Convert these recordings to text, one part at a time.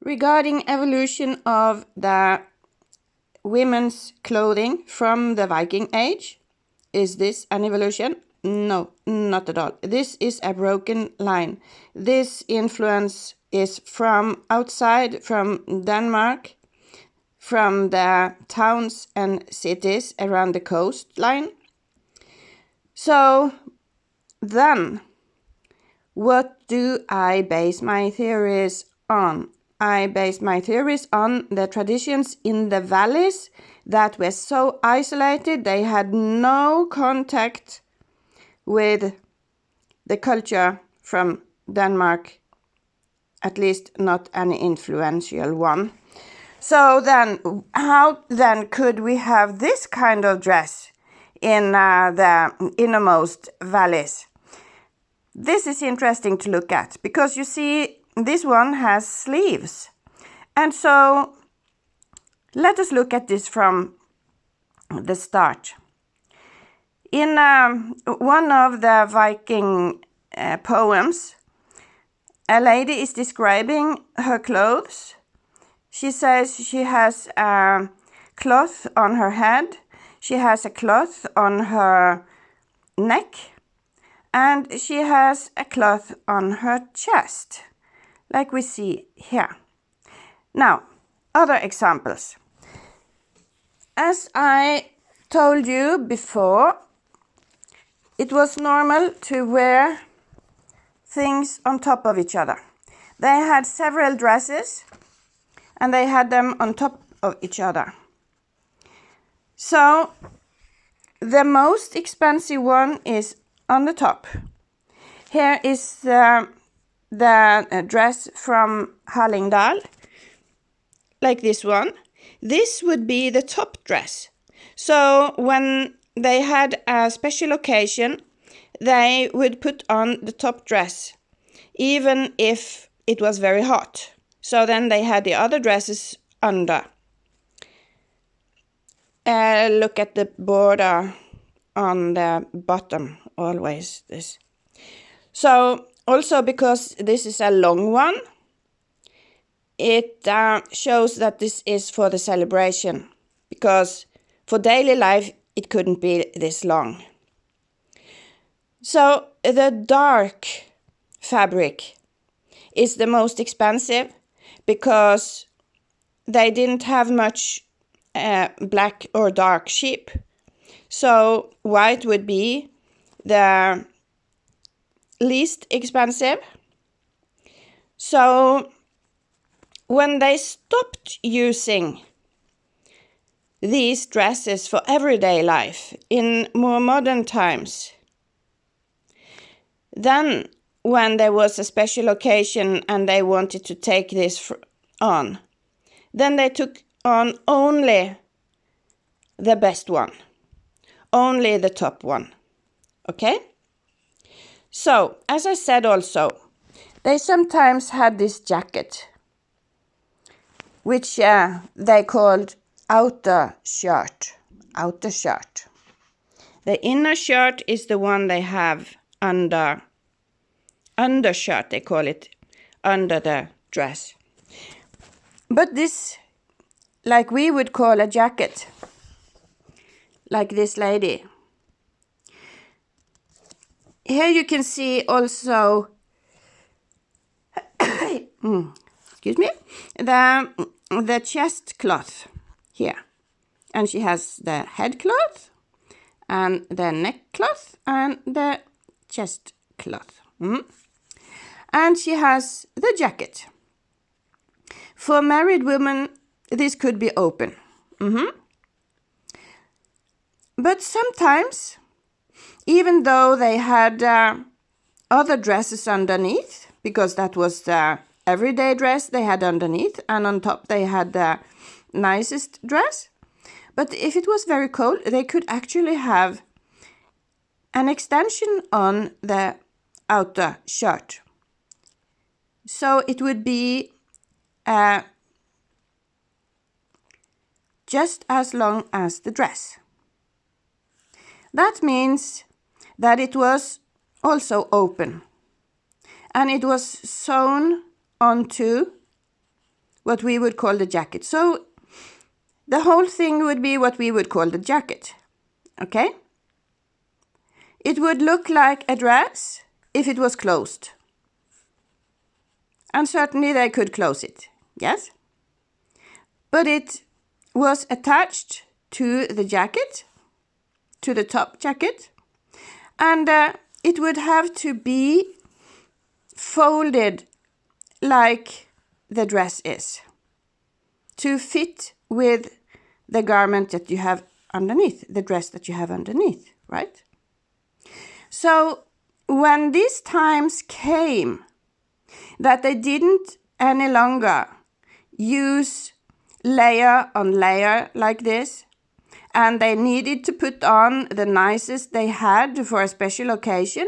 regarding evolution of the women's clothing from the Viking Age. Is this an evolution? No, not at all. This is a broken line. This influence is from outside, from Denmark, from the towns and cities around the coastline. So then, what do I base my theories on? I base my theories on the traditions in the valleys that were so isolated they had no contact with the culture from Denmark, at least not any influential one. So then, how then could we have this kind of dress in the innermost valleys? This is interesting to look at because you see this one has sleeves. And so let us look at this from the start. In one of the Viking poems, a lady is describing her clothes. She says she has a cloth on her head, she has a cloth on her neck, and she has a cloth on her chest, like we see here. Now, other examples. As I told you before, it was normal to wear things on top of each other. They had several dresses and they had them on top of each other. So the most expensive one is on the top. Here is the dress from Hallingdal, like this one. This would be the top dress. So when they had a special occasion, they would put on the top dress, even if it was very hot. So then they had the other dresses under. Look at the border on the bottom, always this. So also because this is a long one, it shows that this is for the celebration, because for daily life it couldn't be this long. So the dark fabric is the most expensive because they didn't have much black or dark sheep. So white would be the least expensive. So when they stopped using these dresses for everyday life in more modern times, then when there was a special occasion and they wanted to take this on, then they took on only the best one, only the top one. Okay? So, as I said also, they sometimes had this jacket, which they called outer shirt. Outer shirt. The inner shirt is the one they have undershirt, they call it, under the dress. But this, like we would call a jacket, like this lady. Here you can see also, excuse me, the chest cloth here. And she has the head cloth, and the neck cloth, and the chest cloth. And she has the jacket. For married women, this could be open. But sometimes, even though they had other dresses underneath, because that was the everyday dress they had underneath, and on top they had the nicest dress. But if it was very cold, they could actually have an extension on the outer shirt. So it would be just as long as the dress. That means that it was also open, and it was sewn onto what we would call the jacket. So the whole thing would be what we would call the jacket. Okay? It would look like a dress if it was closed. And certainly they could close it, yes? But it was attached to the jacket, to the top jacket, and it would have to be folded like the dress is to fit with the garment that you have underneath, the dress that you have underneath, right? So when these times came that they didn't any longer use layer on layer like this, and they needed to put on the nicest they had for a special occasion,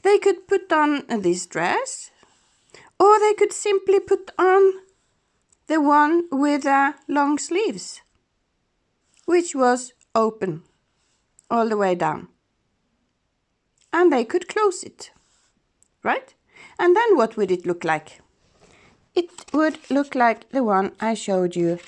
they could put on this dress, or they could simply put on the one with long sleeves, which was open all the way down. And they could close it, right? And then what would it look like? It would look like the one I showed you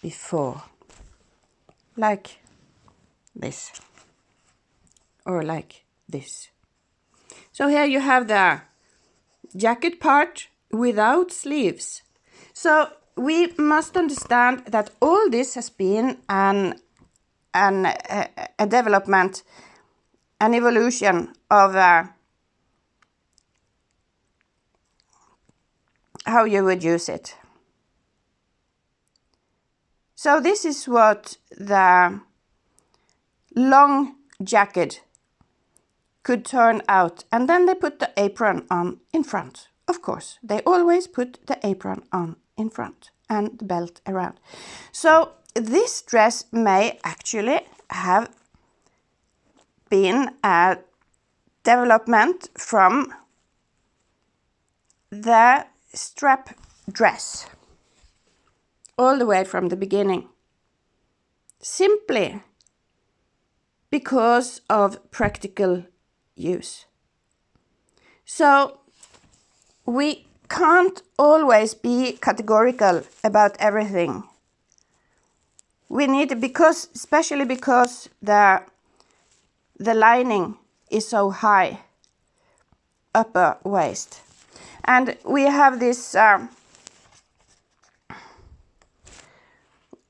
before. Like this. Or like this. So here you have the jacket part without sleeves. So we must understand that all this has been a development, an evolution of how you would use it. So this is what the long jacket could turn out, and then they put the apron on in front. Of course, they always put the apron on in front and the belt around. So this dress may actually have been a development from the strap dress all the way from the beginning, simply because of practical use. So we can't always be categorical about everything. We need, especially because the lining is so high, upper waist. And we have this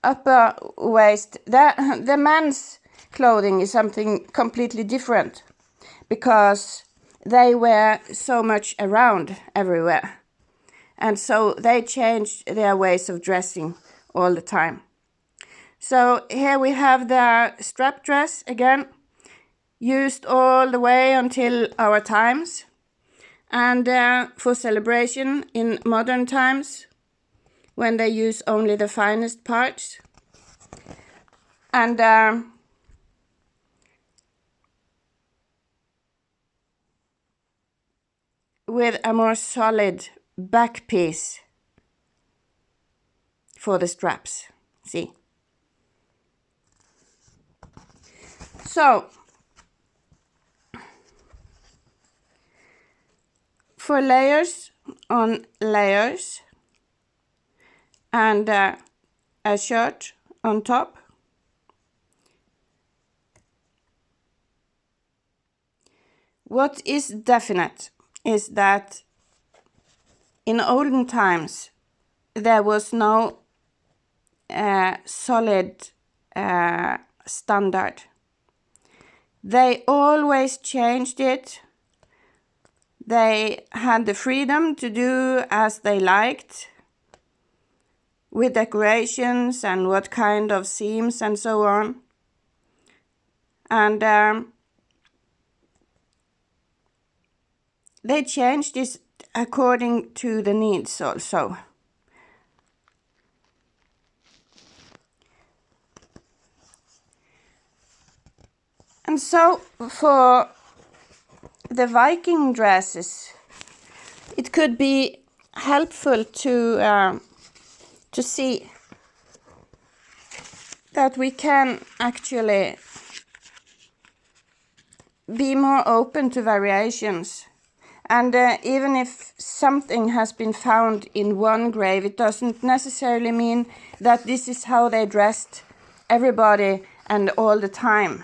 upper waist. The men's clothing is something completely different because they wear so much around everywhere. And so they change their ways of dressing all the time. So here we have the strap dress again, used all the way until our times. And for celebration in modern times, when they use only the finest parts. And with a more solid back piece for the straps, see? So, for layers on layers and a shirt on top, what is definite is that in olden times there was no solid standard. They always changed it. They had the freedom to do as they liked with decorations and what kind of seams and so on. And they changed this according to the needs also. And so for the Viking dresses, it could be helpful to see that we can actually be more open to variations And even if something has been found in one grave, it doesn't necessarily mean that this is how they dressed everybody and all the time.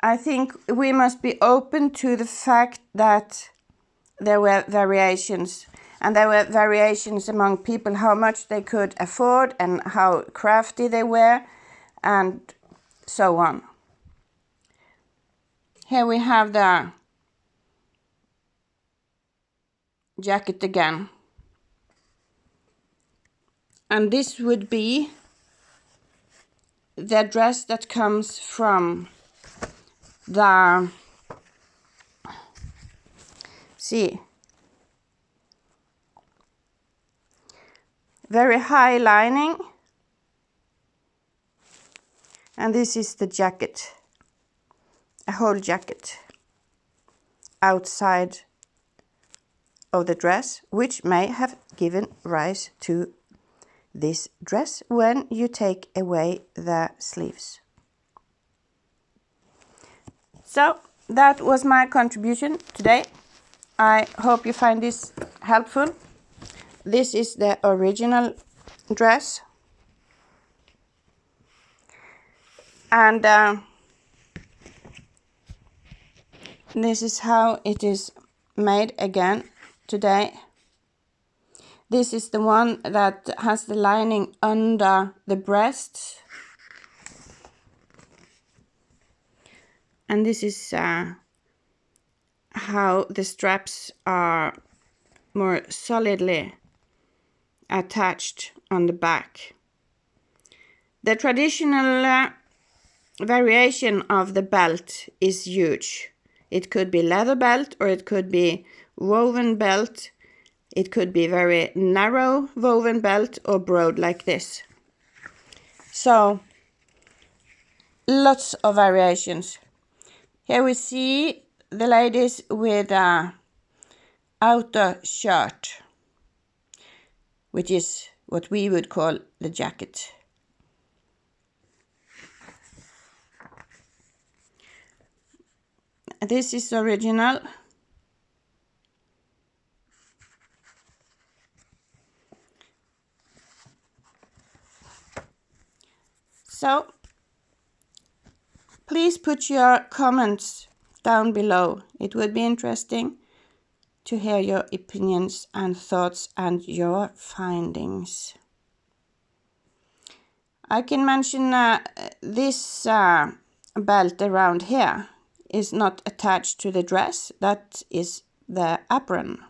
I think we must be open to the fact that there were variations. And there were variations among people, how much they could afford and how crafty they were, and so on. Here we have the jacket again. And this would be the dress that comes from the, see, very high lining. And this is the jacket, a whole jacket outside of the dress, which may have given rise to this dress when you take away the sleeves. So that was my contribution today. I hope you find this helpful. This is the original dress. And this is how it is made again today. This is the one that has the lining under the breast. And this is how the straps are more solidly attached on the back. The traditional variation of the belt is huge. It could be leather belt or it could be woven belt. It could be very narrow woven belt or broad like this. So, lots of variations. Here we see the ladies with a outer shirt, which is what we would call the jacket. This is original. So, please put your comments down below. It would be interesting to hear your opinions and thoughts and your findings. I can mention this belt around here is not attached to the dress. That is the apron.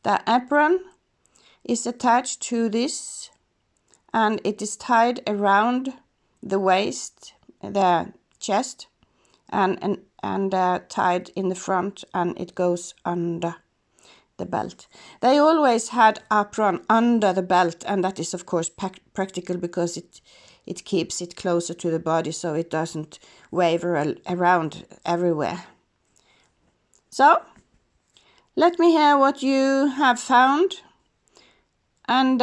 The apron is attached to this and it is tied around the waist, the chest, and tied in the front, and it goes under the belt. They always had apron under the belt, and that is of course practical because it keeps it closer to the body so it doesn't waver around everywhere. So, let me hear what you have found, and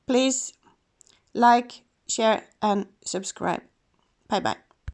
please like, share and subscribe. Bye bye.